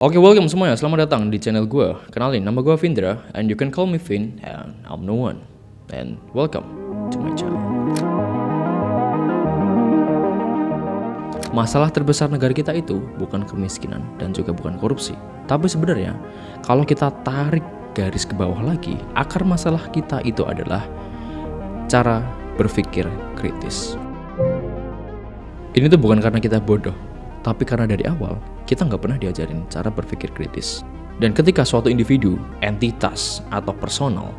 Oke, welcome semuanya. Selamat datang di channel gue. Kenalin, nama gue Vindra, and you can call me Vin, and I'm no one. And welcome to my channel. Masalah terbesar negara kita itu bukan kemiskinan dan juga bukan korupsi. Tapi sebenarnya, kalau kita tarik garis ke bawah lagi, akar masalah kita itu adalah cara berpikir kritis. Ini tuh bukan karena kita bodoh, tapi karena dari awal kita nggak pernah diajarin cara berpikir kritis. Dan ketika suatu individu, entitas, atau personal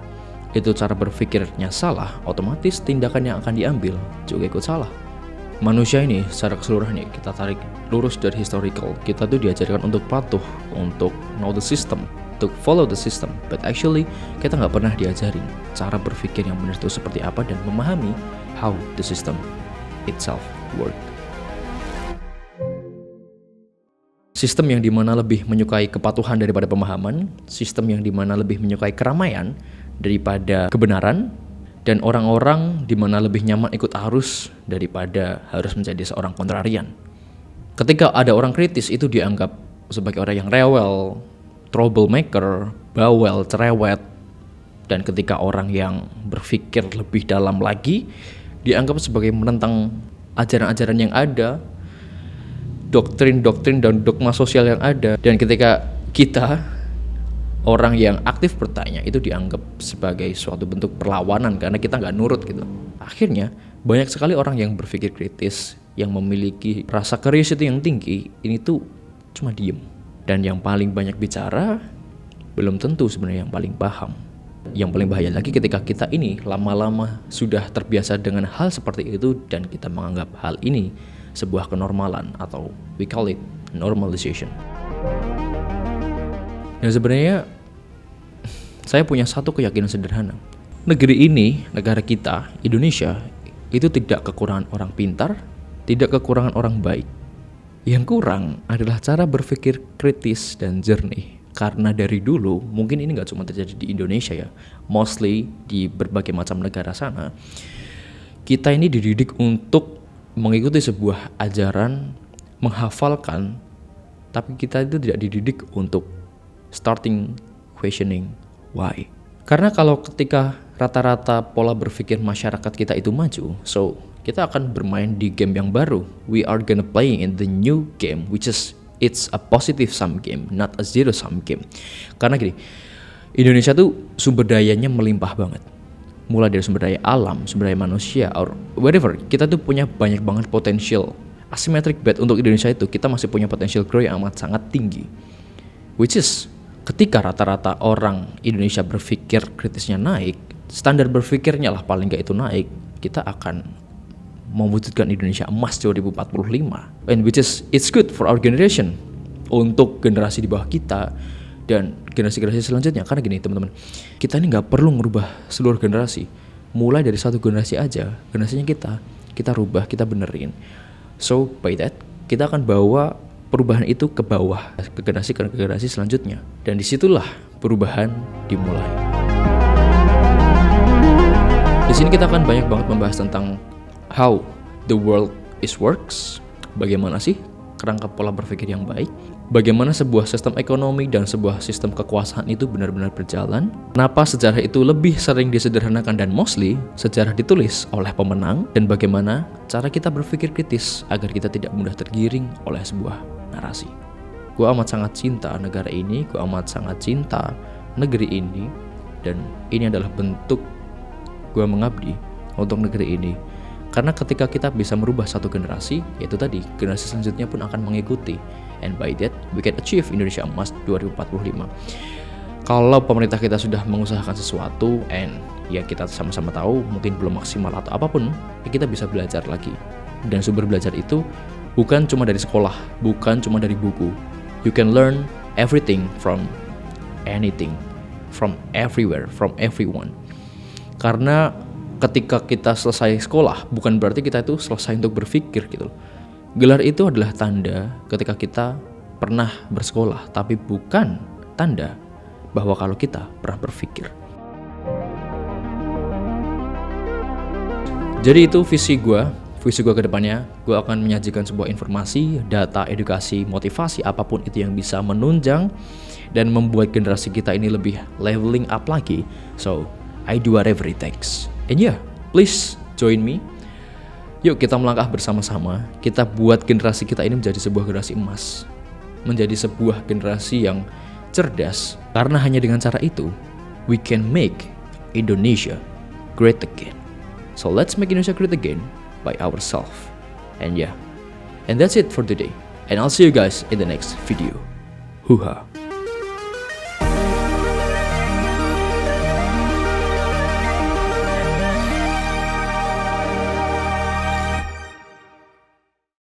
itu cara berpikirnya salah, otomatis tindakan yang akan diambil juga ikut salah. Manusia ini secara keseluruhan nih, kita tarik lurus dari historical, kita tuh diajarkan untuk patuh, untuk know the system, untuk follow the system. But actually kita nggak pernah diajarin cara berpikir yang benar itu seperti apa dan memahami how the system itself work. Sistem yang dimana lebih menyukai kepatuhan daripada pemahaman, sistem yang dimana lebih menyukai keramaian daripada kebenaran, dan orang-orang dimana lebih nyaman ikut arus daripada harus menjadi seorang kontrarian. Ketika ada orang kritis itu dianggap sebagai orang yang rewel, troublemaker, bawel, cerewet, dan ketika orang yang berpikir lebih dalam lagi dianggap sebagai menentang ajaran-ajaran yang ada, doktrin-doktrin dan dogma sosial yang ada. Dan ketika kita, orang yang aktif bertanya, itu dianggap sebagai suatu bentuk perlawanan karena kita nggak nurut gitu. Akhirnya banyak sekali orang yang berpikir kritis, yang memiliki rasa curiosity yang tinggi, ini tuh cuma diem. Dan yang paling banyak bicara belum tentu sebenarnya yang paling paham. Yang paling bahaya lagi ketika kita ini lama-lama sudah terbiasa dengan hal seperti itu dan kita menganggap hal ini sebuah kenormalan, atau we call it normalization. Dan sebenarnya saya punya satu keyakinan sederhana. Negeri ini, negara kita, Indonesia, itu tidak kekurangan orang pintar, tidak kekurangan orang baik. Yang kurang adalah cara berpikir kritis dan jernih. Karena dari dulu, mungkin ini gak cuma terjadi di Indonesia ya, mostly di berbagai macam negara sana, kita ini dididik untuk mengikuti sebuah ajaran, menghafalkan, tapi kita itu tidak dididik untuk starting questioning why. Karena kalau ketika rata-rata pola berpikir masyarakat kita itu maju, so kita akan bermain di game yang baru. We are gonna play in the new game, which is it's a positive sum game, not a zero sum game. Karena gini, Indonesia tuh sumber dayanya melimpah banget. Mulai dari sumber daya alam, sumber daya manusia, or whatever, kita tuh punya banyak banget potensial. Asymmetric bet untuk Indonesia itu kita masih punya potensial grow yang amat sangat tinggi. Which is, ketika rata-rata orang Indonesia berpikir kritisnya naik, standar berpikirnya lah paling gak itu naik, kita akan mewujudkan Indonesia emas 2045. And which is, it's good for our generation, untuk generasi di bawah kita dan generasi-generasi selanjutnya. Karena gini teman-teman, kita ini gak perlu merubah seluruh generasi. Mulai dari satu generasi aja, generasinya kita rubah, kita benerin. So by that, kita akan bawa perubahan itu ke bawah, ke generasi selanjutnya. Dan disitulah perubahan dimulai. Di sini kita akan banyak banget membahas tentang how the world works, bagaimana sih kerangka pola berpikir yang baik, bagaimana sebuah sistem ekonomi dan sebuah sistem kekuasaan itu benar-benar berjalan, kenapa sejarah itu lebih sering disederhanakan dan mostly sejarah ditulis oleh pemenang, dan bagaimana cara kita berpikir kritis agar kita tidak mudah tergiring oleh sebuah narasi. Gue amat sangat cinta negara ini, gue amat sangat cinta negeri ini, dan ini adalah bentuk gue mengabdi untuk negeri ini. Karena ketika kita bisa merubah satu generasi, yaitu tadi, generasi selanjutnya pun akan mengikuti. And by that, we can achieve Indonesia Emas 2045. Kalau pemerintah kita sudah mengusahakan sesuatu, and ya kita sama-sama tahu mungkin belum maksimal atau apapun, ya kita bisa belajar lagi. Dan sumber belajar itu bukan cuma dari sekolah, bukan cuma dari buku. You can learn everything from anything, from everywhere, from everyone. Karena ketika kita selesai sekolah, bukan berarti kita itu selesai untuk berpikir gitu. Gelar itu adalah tanda ketika kita pernah bersekolah, tapi bukan tanda bahwa kalau kita pernah berpikir. Jadi itu visi gue, visi gue ke depannya, gue akan menyajikan sebuah informasi, data, edukasi, motivasi, apapun itu yang bisa menunjang dan membuat generasi kita ini lebih leveling up lagi. So, I do whatever it takes. And yeah, please join me. Yuk kita melangkah bersama-sama, kita buat generasi kita ini menjadi sebuah generasi emas. Menjadi sebuah generasi yang cerdas. Karena hanya dengan cara itu, we can make Indonesia great again. So let's make Indonesia great again by ourselves. And yeah, and that's it for today. And I'll see you guys in the next video. Hoo-ha.